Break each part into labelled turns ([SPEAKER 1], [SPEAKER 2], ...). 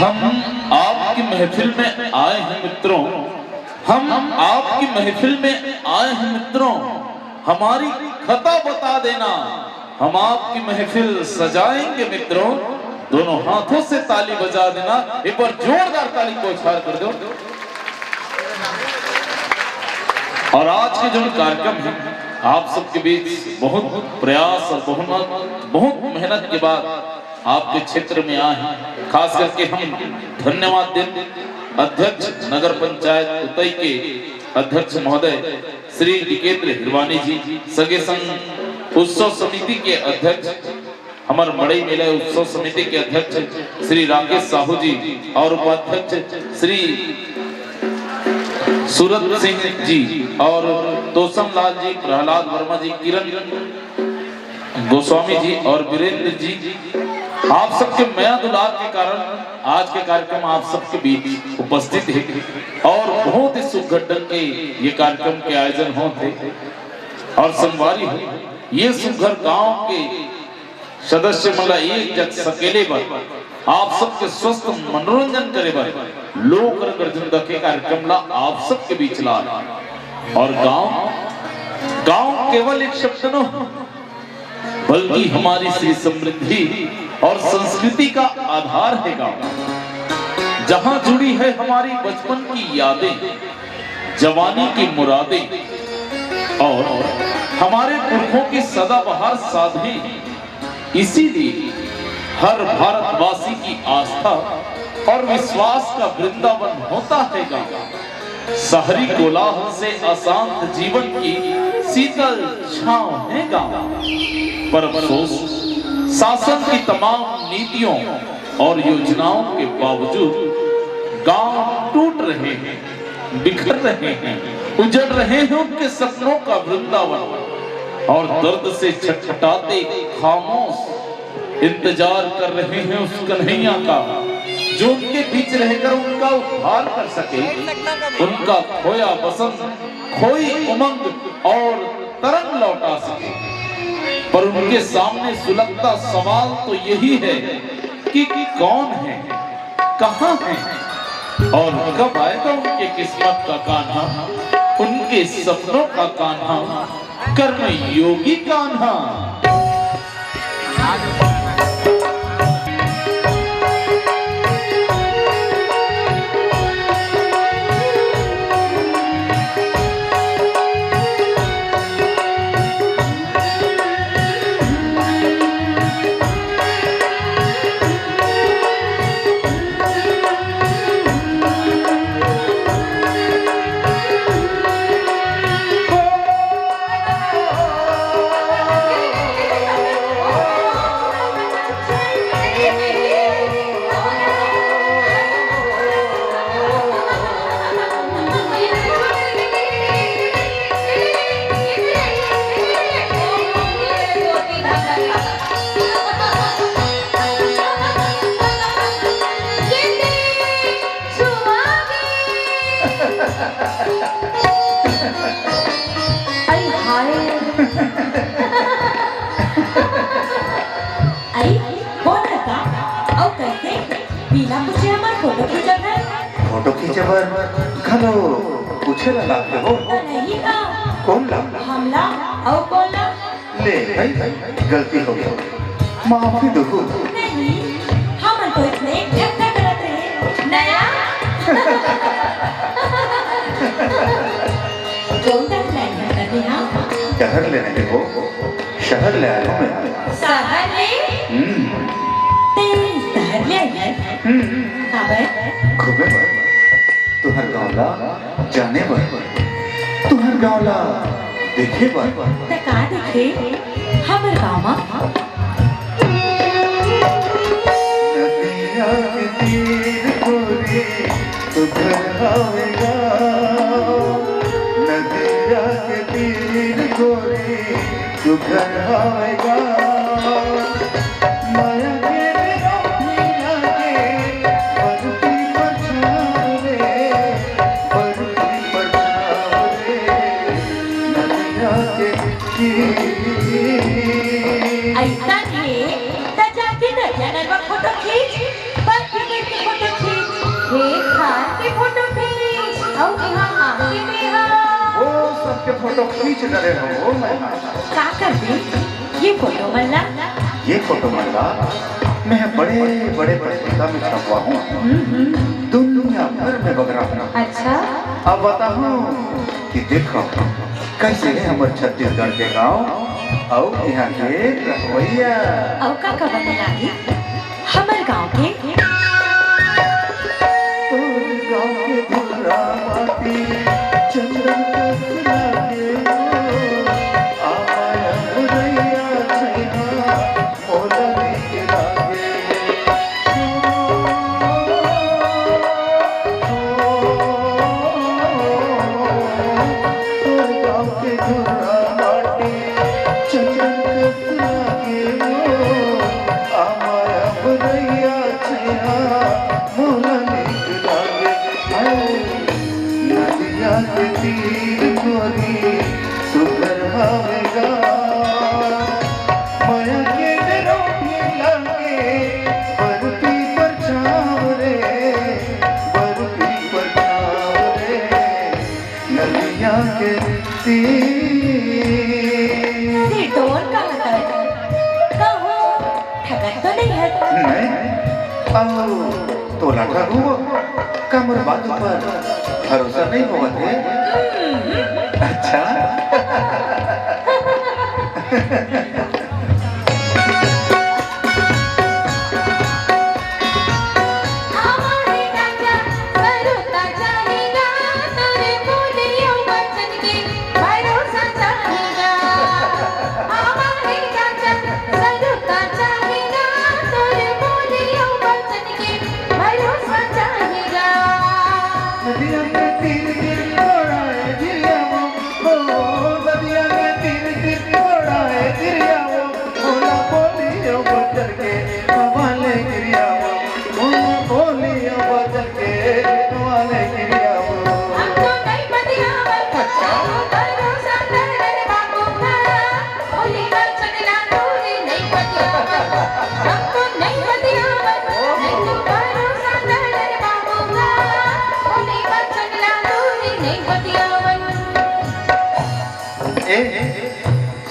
[SPEAKER 1] हम आपकी महफिल में आए हैं मित्रों, हम आपकी महफिल में आए हैं मित्रों, हमारी खता बता देना, हम आपकी महफिल सजाएंगे मित्रों। दोनों हाथों से ताली बजा देना, एक बार जोरदार ताली को उछाल कर दो। और आज के जो कार्यक्रम है आप सबके बीच बहुत प्रयास और बहुत मेहनत के बाद आपके क्षेत्र में आए हैं। खास करके हम धन्यवाद दें अध्यक्ष नगर पंचायत उतई के अध्यक्ष महोदय श्री टिकेंद्र हिरवानी जी, सगे संघ उत्सव समिति के अध्यक्ष, हमारे बड़े मेला उत्सव समिति के अध्यक्ष श्री राकेश साहू जी और उपाध्यक्ष श्री सूरत सिंह जी और तोसम लाल जी, प्रहलाद वर्मा जी, किरण गोस्वामी जी और वीरेंद्र जी, आप सबके मया दुलार के कारण आज के कार्यक्रम आप सबके बीच उपस्थित है और बहुत ही सुघड़ के ये कार्यक्रम के आयोजन होते और संगवारी हो ये सुघर गांव के सदस्य मतलब एक जग सकेले पर आप सबके स्वस्थ मनोरंजन करे बर लोक गर्जन के कार्यक्रम ला आप सबके बीच ला। और गांव केवल एक शब्द न बल्कि हमारी श्री समृद्धि और संस्कृति का आधार है गांव, जहां जुड़ी है हमारी बचपन की यादें, जवानी की मुरादें और हमारे पुरखों की सदाबहार साधनें। इसीलिए हर भारतवासी की आस्था और विश्वास का वृंदावन होता है गांव। शहरी कोलाहल से अशांत जीवन की शीतल छांव है गांव, पर अफसोस शासन की तमाम नीतियों और योजनाओं के बावजूद गांव टूट रहे हैं, बिखर रहे हैं, उजड़ रहे हैं उनके सपनों का वृंदावन। और दर्द से छटपटाते खामोश इंतजार कर रहे हैं उस कन्हैया का जो उनके बीच रहकर उनका उद्धार कर सके, उनका खोया बसंत, खोई उमंग और तरंग लौटा सके। पर उनके सामने सुलगता सवाल तो यही है कि कौन है, कहां है और कब आएगा उनके किस्मत का कान्हा, उनके सपनों का कान्हा, कर्म योगी कान्हा।
[SPEAKER 2] फोटो खींचे बर खलो पूछे लगा के हो
[SPEAKER 3] नहीं का
[SPEAKER 2] कौन ला
[SPEAKER 3] हमला और कौन ला
[SPEAKER 2] ले भाई गलती हो गई माफी दो
[SPEAKER 3] नहीं हम तो इतने ठट्ठा करते हैं नया कौन तक नहीं करते हां
[SPEAKER 2] शहर लेने देखो शहर ले आया मैं
[SPEAKER 3] शहर ले तेरी शहर ले आया खबर
[SPEAKER 2] खूबे बर तुहर गाँवला जाने बर तुहर गाँवला देखे बर
[SPEAKER 3] का देखे हमर गाँव
[SPEAKER 2] नदिया के तीर गोरी तुहर आवेगा नदिया के तीर गोरी तुहर आवेगा
[SPEAKER 3] ऐसा नहीं है तो जाके न जानवर फोटो खींच बस लेकर के फोटो खींच हे खान के फोटो खींच और यहाँ आके बेहा
[SPEAKER 2] वो सबके फोटो खींच रहे हो मैं
[SPEAKER 3] का कर दे ये फोटो मल्ला
[SPEAKER 2] ये फोटो मल्ला मैं बड़े बड़े पत्रिका में छपवा हूँ दुनिया भर में बगरा हूँ।
[SPEAKER 3] अच्छा
[SPEAKER 2] अब बताऊँ कि देखो कैसे है हमारे छत्तीसगढ़ के गांव और यहाँ के रखवैया
[SPEAKER 3] और का बने लागी हमर गांव के
[SPEAKER 2] गांव के धुरा माटी चंदन का लागे आया रैया छैना मोलरी के लागे गांव के धुरा माटी चंदन का लागे आया रैया छैना मोलरी के लागे नदिया के तीर गोरी सुगर हवेगा माया के डरोटी लागे बर्फी पर छाव रे बर्फी पर छाव रे नदिया के तीर
[SPEAKER 3] ये डोर का मतलब कहो ठगत तो नहीं है
[SPEAKER 2] नहीं आओ तो लगा हुआ कमर बात पर भरोसा नहीं होगा थे अच्छा
[SPEAKER 3] हमारे राजा भरोसा जानेगा तेरे बोलियों वचन के भरोसा जानेगा हमारे राजा भरोसा जानेगा तेरे बोलियों वचन के भरोसा जानेगा
[SPEAKER 2] नदिया के तीर तीर घोड़ा है जिरिया वो नदिया के तीर तीर घोड़ा है जिरिया वो बोला बोलियो बदल के हवाले गिरिया वो बोलियो बदल के हवाले गिरिया वो
[SPEAKER 3] हम तो नहीं बतियावत भरोसा तेरे बाबू का बोली वचन ना तूने नहीं बतियावत हम तो नहीं बतियावत नहीं तो भरोसा तेरे बाबू का बोली वचन ना तूने नहीं बतियावत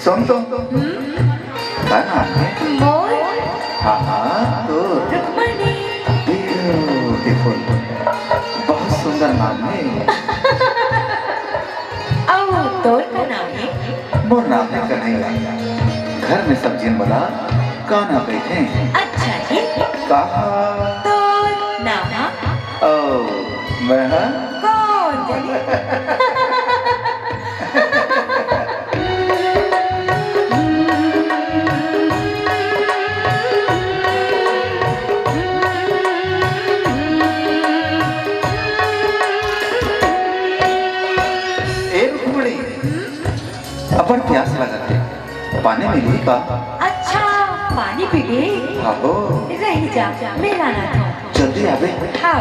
[SPEAKER 2] सुन तो क्या नाम है
[SPEAKER 3] मोर
[SPEAKER 2] हाँ तो
[SPEAKER 3] रुक्मणी
[SPEAKER 2] ब्यूटीफुल बहुत सुंदर नाम है
[SPEAKER 3] और तोर का नाम है
[SPEAKER 2] मोर नाम है कन्हैया घर में सब जिन बोला काना बैठे
[SPEAKER 3] अच्छा जी
[SPEAKER 2] कहा
[SPEAKER 3] तोर नाम
[SPEAKER 2] ओ मैं हाँ?
[SPEAKER 3] कौन जाने
[SPEAKER 2] ए रुक्मणी अपन प्यास लगाते पानी मिली का
[SPEAKER 3] अच्छा पानी पी ले
[SPEAKER 2] आहो
[SPEAKER 3] रही जा मेरा ना था
[SPEAKER 2] जल्दी आवे
[SPEAKER 3] हाँ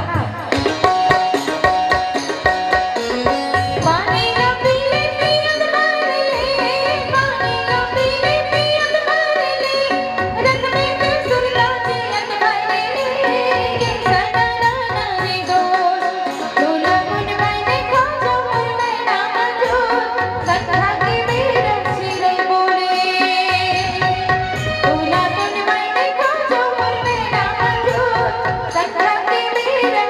[SPEAKER 3] पानी ना पीले पियत मारे ले पानी ना पीले पियत मारे ले रंग में फिर सुरला जियत मारे ले ये सना ना रे गो तोला मुन मैंने खो जो मुन में ना जो संधा के मेरा सिरे बोले तोला मुन मैंने खो जो मुन में ना जो संधा के मेरा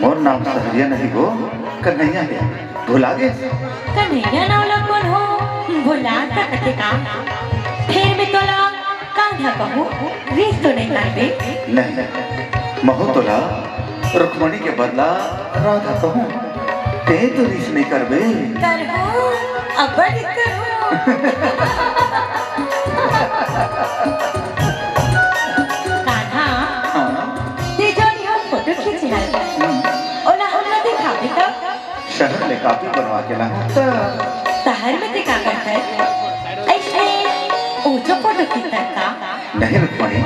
[SPEAKER 2] मोर नाम सहरिया नहीं गो, कन्हैया है। भुला गए?
[SPEAKER 3] कन्हैया नावला कौन हो? भुला सकते का? फिर भी तोला कांधा कहूँ, रीस तो नहीं करबे?
[SPEAKER 2] नहीं, महु तोला रुक्मणी के बदला राधा कहूँ, ते तो रीस नहीं करबे।
[SPEAKER 3] करहूँ, अब बड़ी करहूँ। कान्हा, ते जो यहाँ फोटो खींच रहा है, ओला हमने देखा भी तब?
[SPEAKER 2] शहर ले काफी बनवा के लाया
[SPEAKER 3] शहर में ते का करता है? ऐसे ऊंचो फोटो खींचता का?
[SPEAKER 2] नहीं रुक्मणी,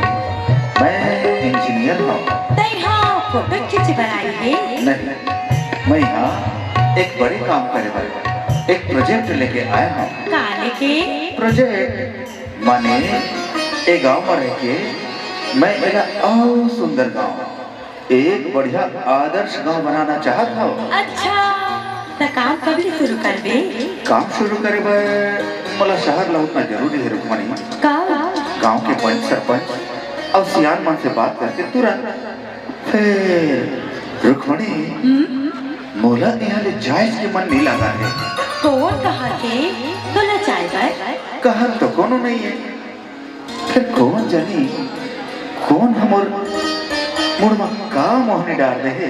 [SPEAKER 2] मैं इंजीनियर हूँ।
[SPEAKER 3] तै हाँ फोटो खींच बनाई है?
[SPEAKER 2] नहीं, मैं यहाँ एक बड़े काम करे वाले एक प्रोजेक्ट लेके आया हूँ।
[SPEAKER 3] काले के?
[SPEAKER 2] प्रोजेक्ट माने एक गांव में रह के मैं मेरा और सुंदर गांव, एक बढ़िया आदर्श गांव बनाना चाहता हूँ।
[SPEAKER 3] अच्छा, तो काम कभी शुरू कर बे?
[SPEAKER 2] काम शुरू करे मला शहर लौटना जरूरी है रुक्मणी। गांव के पंच सरपंच और सियान मन से बात करके तुरंत फिर रुक्मणी मोला यहाँ ले जायज के मन नहीं लगा है।
[SPEAKER 3] कौन कहा के तोला चाय पर?
[SPEAKER 2] कहा तो कोनो नहीं है, फिर कौन जानी कौन हमर मुड़मा का मोहने डाल रहे,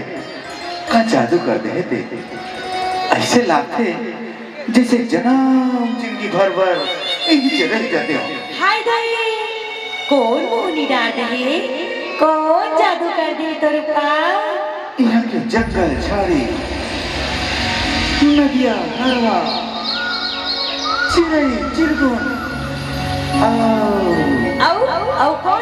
[SPEAKER 2] का जादू कर दे थे। ऐसे लागते जैसे जन्म जिंदगी भर यही जगह जाते हो।
[SPEAKER 3] हाय दई, कौन मोहनी डाल रहे? कौन जादू कर दी तोर पास?
[SPEAKER 2] यहाँ के जंगल झाड़ी, नदियाँ हरवा, चिड़ै चिरगुन,
[SPEAKER 3] आओ कौन?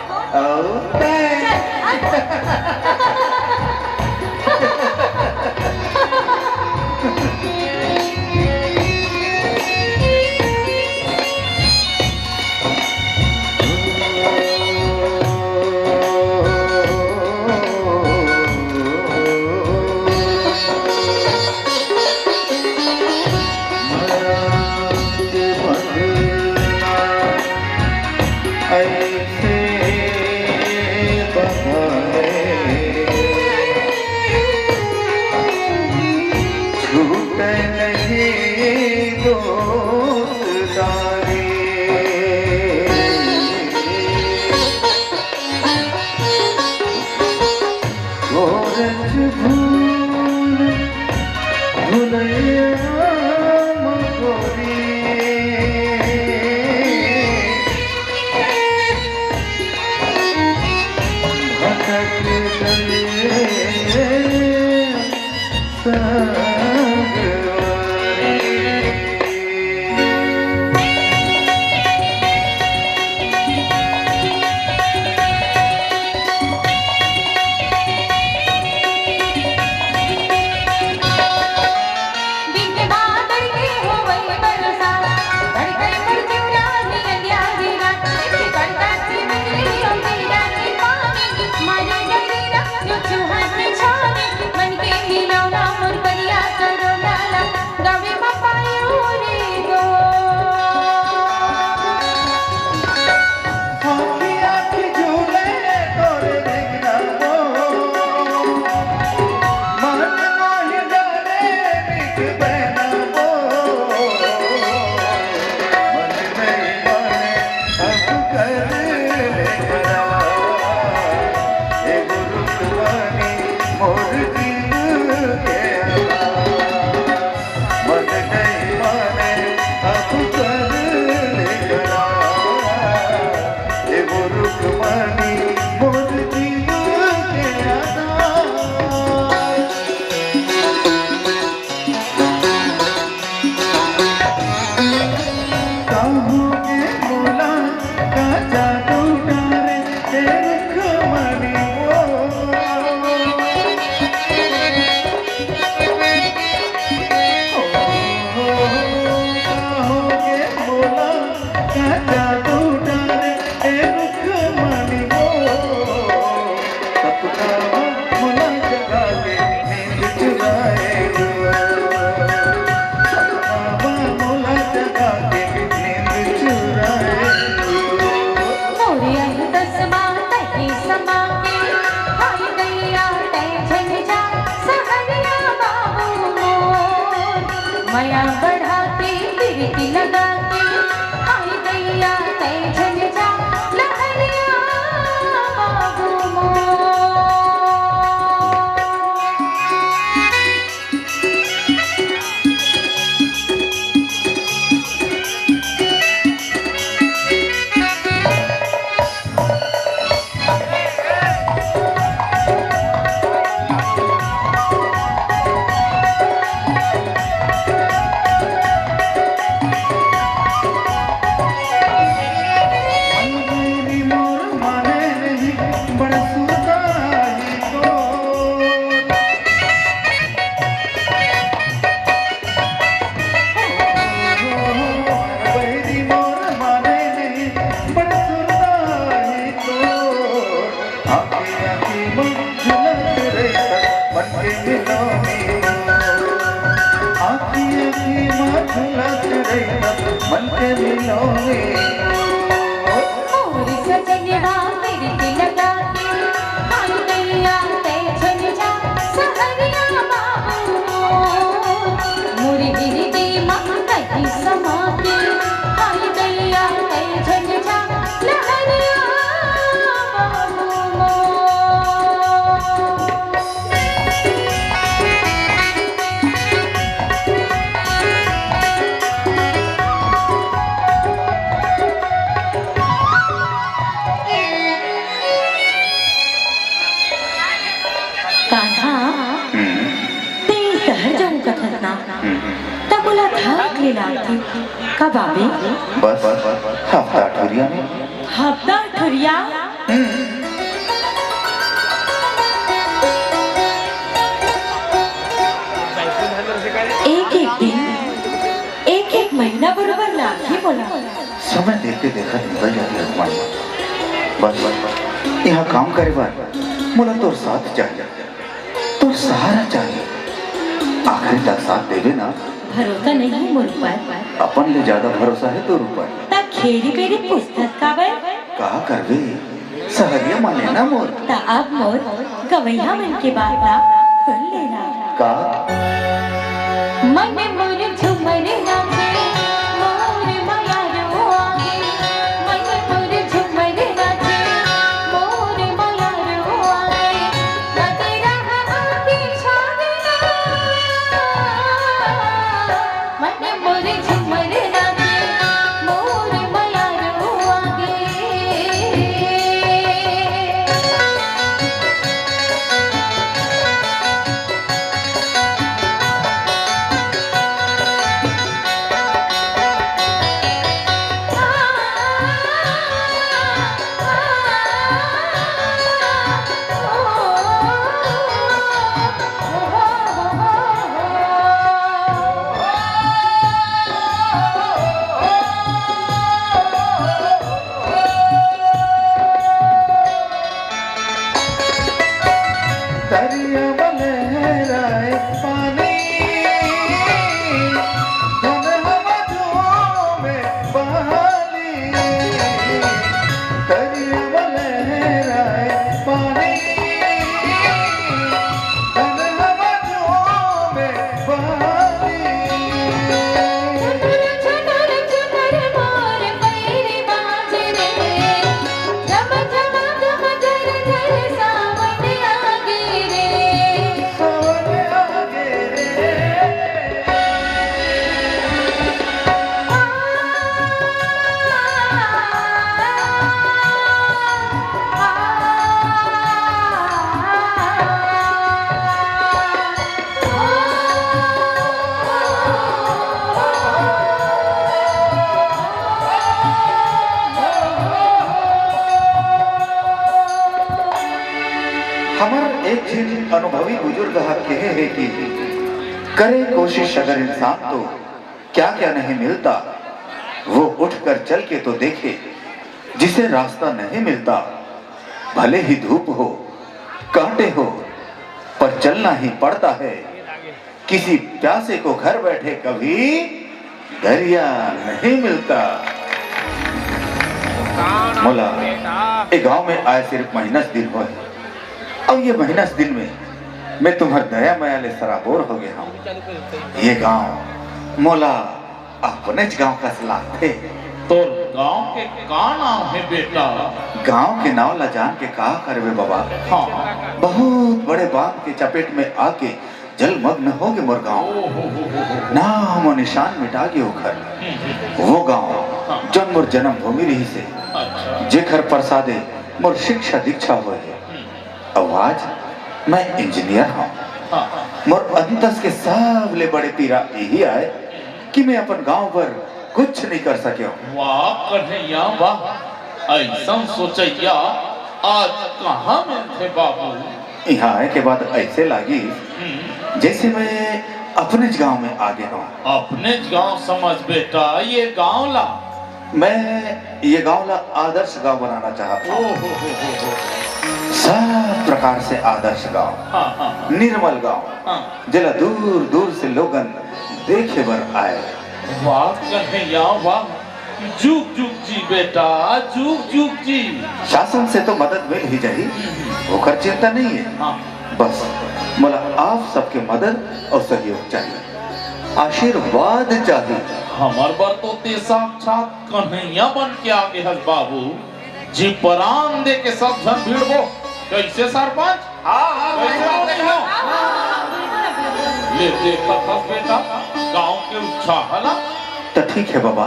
[SPEAKER 3] माया बढ़ाती प्रीति लगाती आई गैया तय झन जा लहरिया बाबू मोर।
[SPEAKER 2] मेरी मोर माने नहीं बड़ा सुताई को मेरी मोर माने नहीं बड़ा सुताई को आँखें आँखें मन झलक रही मन के मिलोनी आँखें आँखें मन झलक रही मन के मिलोनी
[SPEAKER 3] मोर सजनवा प्रीति लगाती आई गैया तय झन जा सहरिया बाबू मोर। मोर गिरदी माँ कहीं समाती आई गैया तय झन जा लहरिया बाबू मोर। कान्हा ते शहर जाऊं कथत ना तब बोला थक ले लागती कब आवे
[SPEAKER 2] बस हफ्ता ठुरिया में
[SPEAKER 3] हफ्ता ठुरिया एक एक दिन एक एक महीना बरोबर लागी बोला
[SPEAKER 2] समय देखते देखा निकल जाती है तुम्हारी बस यहाँ काम करे बार मुला तोर साथ चाहिए तोर सहारा चाहिए आखिरी तक साथ देवे ना
[SPEAKER 3] भरोसा नहीं मुझ पर
[SPEAKER 2] अपन ले ज्यादा भरोसा है तोर ऊपर
[SPEAKER 3] ता खेरी पेरी पुस्तक का बर
[SPEAKER 2] कहा करवे सहरिया माने ना मोर
[SPEAKER 3] ता अब मोर गवैया मन के बात ना सुन लेना
[SPEAKER 2] का
[SPEAKER 3] मन मोर झुमर नाचे मोर माया रो आगे मन मोर झुमर नाचे मोर माया रो आगे लग रहा आगे छागना मन मोर झुमर नाचे मोर माया रो आगे।
[SPEAKER 2] दरिया बलहराए पानी धन हवाओं में बहाली दरिया बलहराए पानी धन हवाओं में बहाली
[SPEAKER 3] झुनर झुनर मोर पैरी बाजे रे जब जब जब झर झर सावन आगे रे
[SPEAKER 2] सोने आगे रे हमार एक झिन अनुभवी बुजुर्ग कहे है कि करे कोशिश अगर इंसान तो क्या क्या नहीं मिलता वो उठकर चल के तो देखे जिसे रास्ता नहीं मिलता भले ही धूप हो कांटे हो पर चलना ही पड़ता है किसी प्यासे को घर बैठे कभी दरिया नहीं मिलता। मोला एक गांव में आए सिर्फ महीना दिन हुए और ये महीना दिन में मैं तुम्हार दया माया ले सराबोर हो गया हूँ। ये गांव मोला अपने गांव का सलाह थे।
[SPEAKER 1] तोर गांव के का नाम है बेटा?
[SPEAKER 2] गांव के नाव ला जान के कहा करवे बाबा।
[SPEAKER 1] हाँ।
[SPEAKER 2] बहुत बड़े बाप के चपेट में आके जलमग्न हो गए मोर गांव। नाम और निशान मिटा गए ओखर। वो गांव जन मोर जन्म भूमि रही से,
[SPEAKER 1] अच्छा।
[SPEAKER 2] जेखर प्रसादे मोर शिक्षा दीक्षा हुए है। अब आज मैं इंजीनियर हूँ।
[SPEAKER 1] हाँ।
[SPEAKER 2] मोर अंतस के सबले बड़े पीरा यही आए कि मैं अपन गांव पर कुछ नहीं कर सके।
[SPEAKER 1] वाह कन्हैया वाह, ऐसा सोचैया आज कहाँ मिलते बाबू?
[SPEAKER 2] यहाँ आए के बाद ऐसे लगी जैसे मैं अपने गांव में आ गया हूँ।
[SPEAKER 1] अपने गांव समझ बेटा, ये गांव ला
[SPEAKER 2] मैं ये गांव ला आदर्श गांव बनाना चाहता हूँ। सब प्रकार से आदर्श गांव,
[SPEAKER 1] हाँ हाँ
[SPEAKER 2] निर्मल गांव,
[SPEAKER 1] हाँ।
[SPEAKER 2] जला दूर दूर से लोगन देखे बर आए।
[SPEAKER 1] वाह कन्हैया वाह, जुग जुग जी बेटा, जुग जुग जी।
[SPEAKER 2] शासन से तो मदद मिल ही जाही, ओकर चिंता नहीं है।
[SPEAKER 1] हाँ।
[SPEAKER 2] बस मला आप सबके मदद और सहयोग चाहिए, आशीर्वाद चाहिए।
[SPEAKER 1] हमार बार तो ते साक्षात कन्हैया बन के आगे हस बाबू जी, परान दे के सब जन भिड़बो। कैसे सरपंच? कैसे बोले हो? ले देखा था बेटा, गांव के उत्साह ला।
[SPEAKER 2] तो ठीक है बाबा,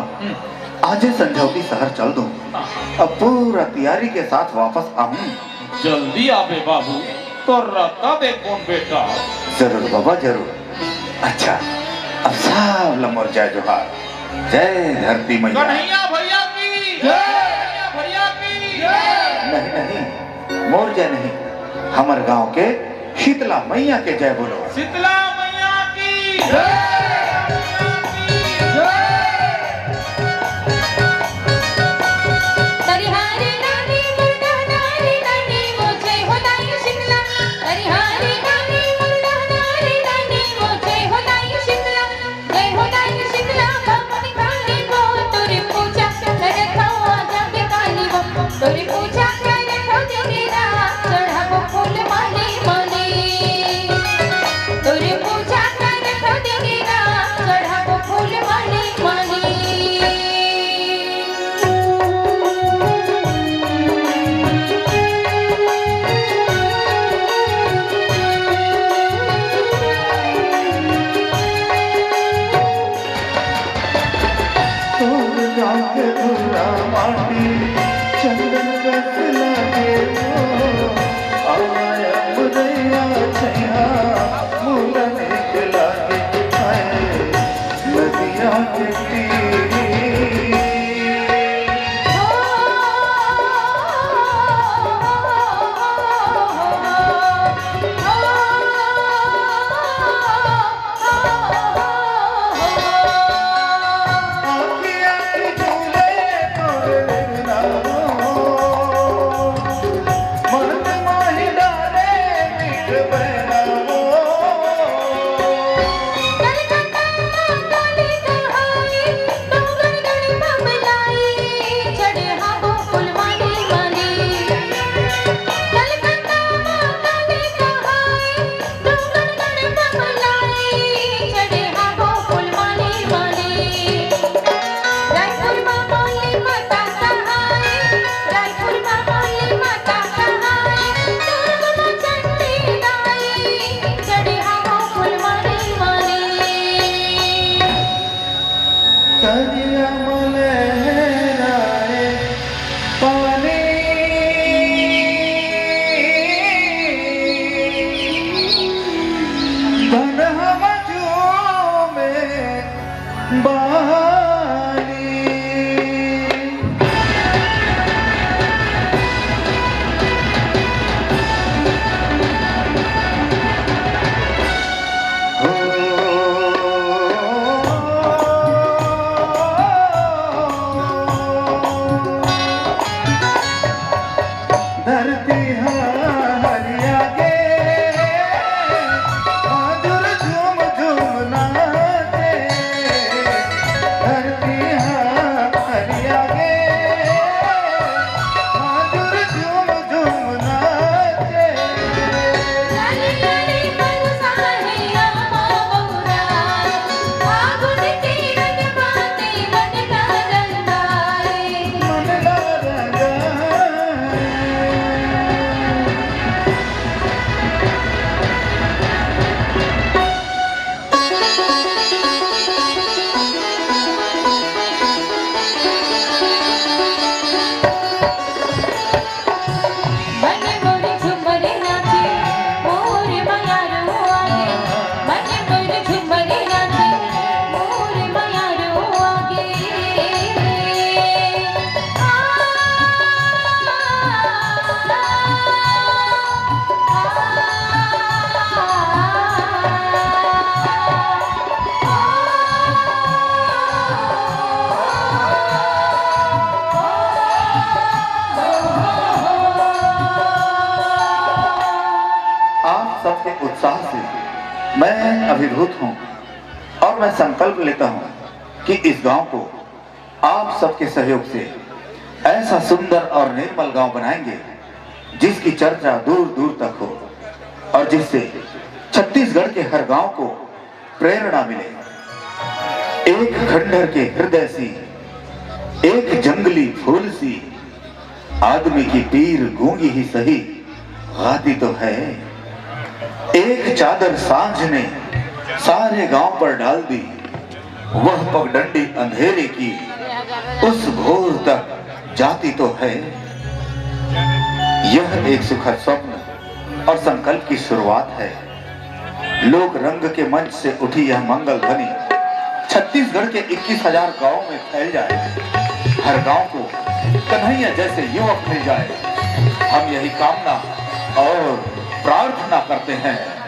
[SPEAKER 2] आज संझौती शहर चल दूं, अब पूरा तैयारी के साथ वापस आऊं।
[SPEAKER 1] जल्दी आवे बाबू, तो रखा दे कौन बेटा।
[SPEAKER 2] जरूर बाबा जरूर। अच्छा अब सब लमोर जय जोहार, जय धरती मैया।
[SPEAKER 1] कन्हैया भैया की जय, कन्हैया भैया की जय।
[SPEAKER 2] नहीं नहीं, मोर जय नहीं, हमारे गांव के शीतला मैया के जय बोलो।
[SPEAKER 1] शीतला मैया की जय।
[SPEAKER 3] तरिहारी नानी मुर्दा नानी नानी मुझे होदाई शीतला, तरिहारी नानी मुर्दा नानी नानी मुझे होदाई शीतला, जय होदाई शीतला भगवान काली को तोरी पूजा करे खावा जाके काली वो तोरी पूजा करे खाते गिरा चढ़ाबो फूल माली माली, तोरी पूजा करे खाते गिरा
[SPEAKER 2] मैं अभिभूत हूँ और मैं संकल्प लेता हूँ कि इस गांव को आप सबके सहयोग से ऐसा सुंदर और निर्मल गांव बनाएंगे जिसकी चर्चा दूर दूर तक हो और जिससे छत्तीसगढ़ के हर गांव को प्रेरणा मिले। एक खंडहर के हृदय सी, एक जंगली फूल सी, आदमी की पीर गूंगी ही सही गाती तो है। एक चादर सांझ ने सारे गांव पर डाल दी, वह पगडंडी अंधेरे की उस भोर तक जाती तो है। यह एक सुखद स्वप्न और संकल्प की शुरुआत है। लोक रंग के मंच से उठी यह मंगल ध्वनि छत्तीसगढ़ के 21,000 गांव में फैल जाए, हर गांव को कन्हैया जैसे युवक मिल जाए। हम यही कामना और प्रार्थना करते हैं।